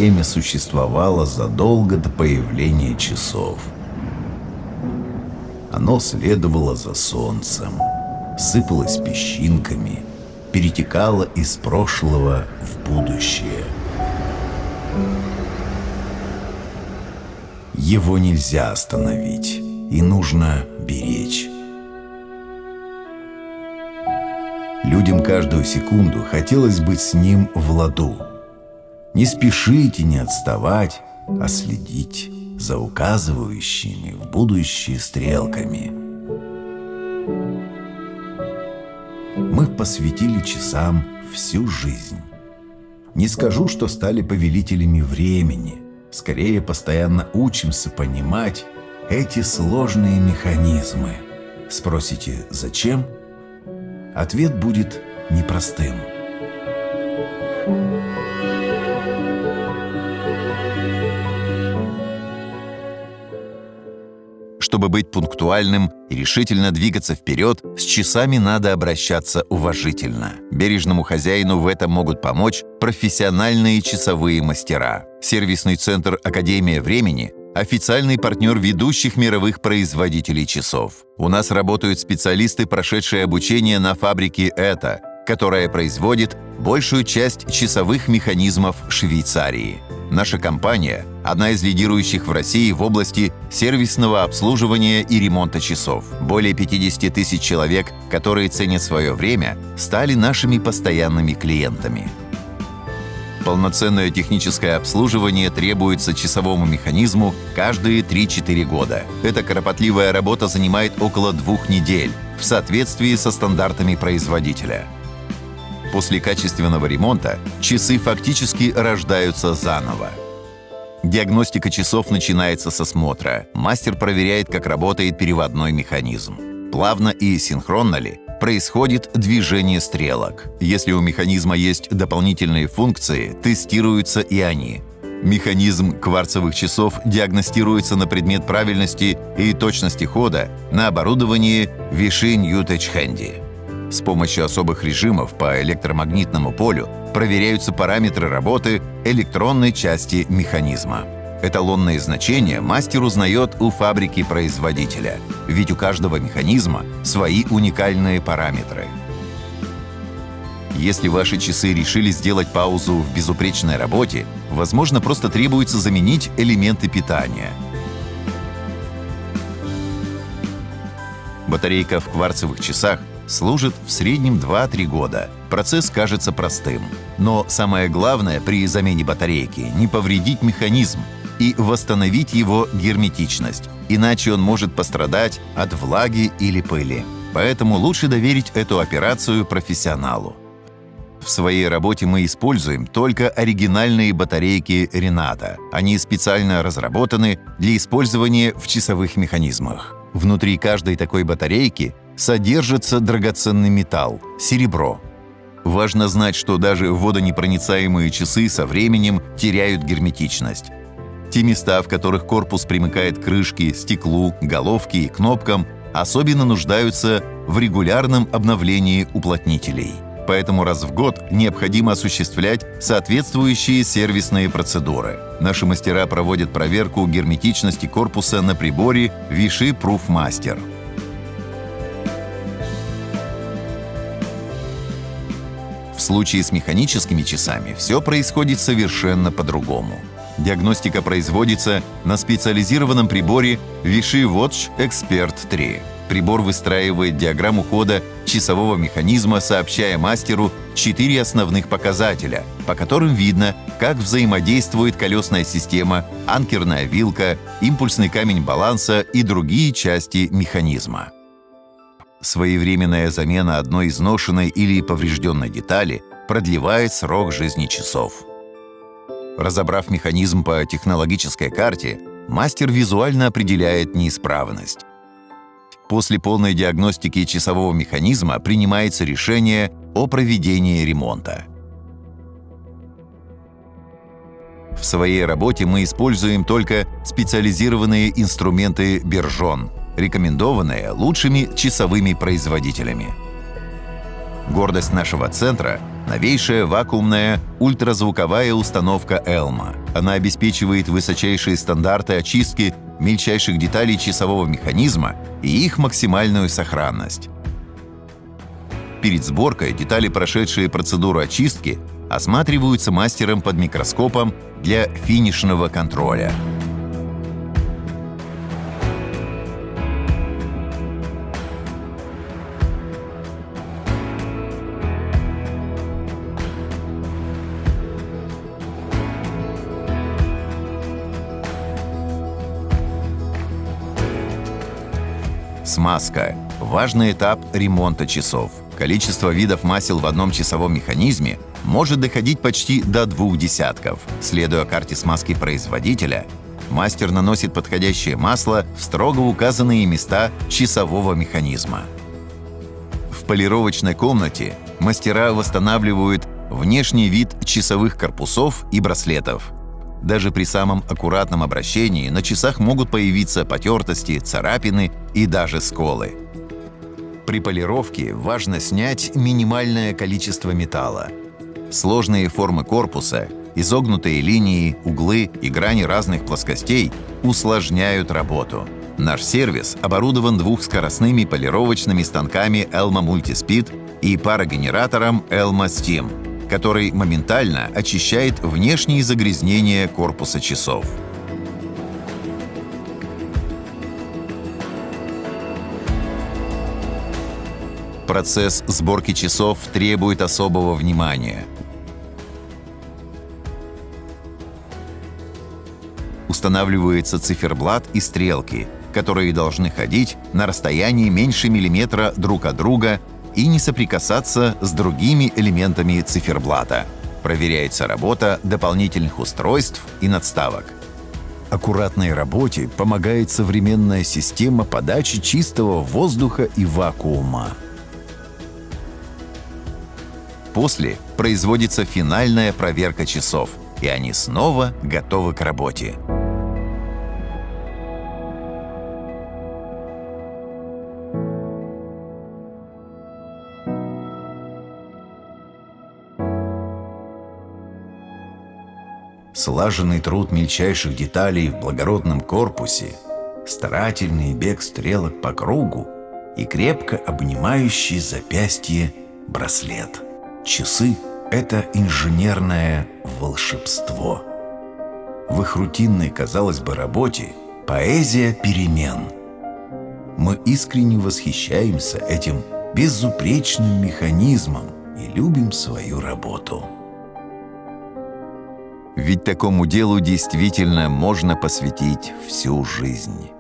время существовало задолго до появления часов. Оно следовало за солнцем, сыпалось песчинками, перетекало из прошлого в будущее. Его нельзя остановить, и нужно беречь. Людям каждую секунду хотелось быть с ним в ладу. Не спешить и не отставать, а следить за указывающими в будущее стрелками. Мы посвятили часам всю жизнь. Не скажу, что стали повелителями времени. Скорее, постоянно учимся понимать эти сложные механизмы. Спросите, зачем? Ответ будет непростым. Чтобы быть пунктуальным и решительно двигаться вперед, с часами надо обращаться уважительно. Бережному хозяину в этом могут помочь профессиональные часовые мастера. Сервисный центр «Академия времени» – официальный партнер ведущих мировых производителей часов. У нас работают специалисты, прошедшие обучение на фабрике «Это», которая производит большую часть часовых механизмов Швейцарии. Наша компания – одна из лидирующих в России в области сервисного обслуживания и ремонта часов. Более 50 тысяч человек, которые ценят свое время, стали нашими постоянными клиентами. Полноценное техническое обслуживание требуется часовому механизму каждые 3-4 года. Эта кропотливая работа занимает около 2 недель в соответствии со стандартами производителя. После качественного ремонта часы фактически рождаются заново. Диагностика часов начинается с осмотра. Мастер проверяет, как работает переводной механизм. Плавно и синхронно ли происходит движение стрелок. Если у механизма есть дополнительные функции, тестируются и они. Механизм кварцевых часов диагностируется на предмет правильности и точности хода на оборудовании Vichy New Tech Handy. С помощью особых режимов по электромагнитному полю проверяются параметры работы электронной части механизма. Эталонные значения мастер узнает у фабрики-производителя, ведь у каждого механизма свои уникальные параметры. Если ваши часы решили сделать паузу в безупречной работе, возможно, просто требуется заменить элементы питания. Батарейка в кварцевых часах служит в среднем 2-3 года. Процесс кажется простым. Но самое главное при замене батарейки – не повредить механизм и восстановить его герметичность, иначе он может пострадать от влаги или пыли. Поэтому лучше доверить эту операцию профессионалу. В своей работе мы используем только оригинальные батарейки Renato. Они специально разработаны для использования в часовых механизмах. Внутри каждой такой батарейки содержится драгоценный металл – серебро. Важно знать, что даже водонепроницаемые часы со временем теряют герметичность. Те места, в которых корпус примыкает к крышке, стеклу, головке и кнопкам, особенно нуждаются в регулярном обновлении уплотнителей. Поэтому раз в год необходимо осуществлять соответствующие сервисные процедуры. Наши мастера проводят проверку герметичности корпуса на приборе Vichy Proof Master. В случае с механическими часами все происходит совершенно по-другому. Диагностика производится на специализированном приборе Vichy Watch Expert 3. Прибор выстраивает диаграмму хода часового механизма, сообщая мастеру 4 основных показателя, по которым видно, как взаимодействует колесная система, анкерная вилка, импульсный камень баланса и другие части механизма. Своевременная замена одной изношенной или поврежденной детали продлевает срок жизни часов. Разобрав механизм по технологической карте, мастер визуально определяет неисправность. После полной диагностики часового механизма принимается решение о проведении ремонта. В своей работе мы используем только специализированные инструменты Bergeon, рекомендованные лучшими часовыми производителями. Гордость нашего центра – новейшая вакуумная ультразвуковая установка Elma. Она обеспечивает высочайшие стандарты очистки мельчайших деталей часового механизма и их максимальную сохранность. Перед сборкой детали, прошедшие процедуру очистки, осматриваются мастером под микроскопом для финишного контроля. Смазка – важный этап ремонта часов. Количество видов масел в одном часовом механизме может доходить почти до 2 десятков. Следуя карте смазки производителя, мастер наносит подходящее масло в строго указанные места часового механизма. В полировочной комнате мастера восстанавливают внешний вид часовых корпусов и браслетов. Даже при самом аккуратном обращении на часах могут появиться потертости, царапины и даже сколы. При полировке важно снять минимальное количество металла. Сложные формы корпуса, изогнутые линии, углы и грани разных плоскостей усложняют работу. Наш сервис оборудован двухскоростными полировочными станками Elma Multispeed и парогенератором Elma Steam, который моментально очищает внешние загрязнения корпуса часов. Процесс сборки часов требует особого внимания. Устанавливается циферблат и стрелки, которые должны ходить на расстоянии меньше миллиметра друг от друга и не соприкасаться с другими элементами циферблата. Проверяется работа дополнительных устройств и надставок. Аккуратной работе помогает современная система подачи чистого воздуха и вакуума. После производится финальная проверка часов, и они снова готовы к работе. Слаженный труд мельчайших деталей в благородном корпусе, старательный бег стрелок по кругу и крепко обнимающий запястье браслет. Часы – это инженерное волшебство. В их рутинной, казалось бы, работе поэзия перемен. Мы искренне восхищаемся этим безупречным механизмом и любим свою работу. Ведь такому делу действительно можно посвятить всю жизнь.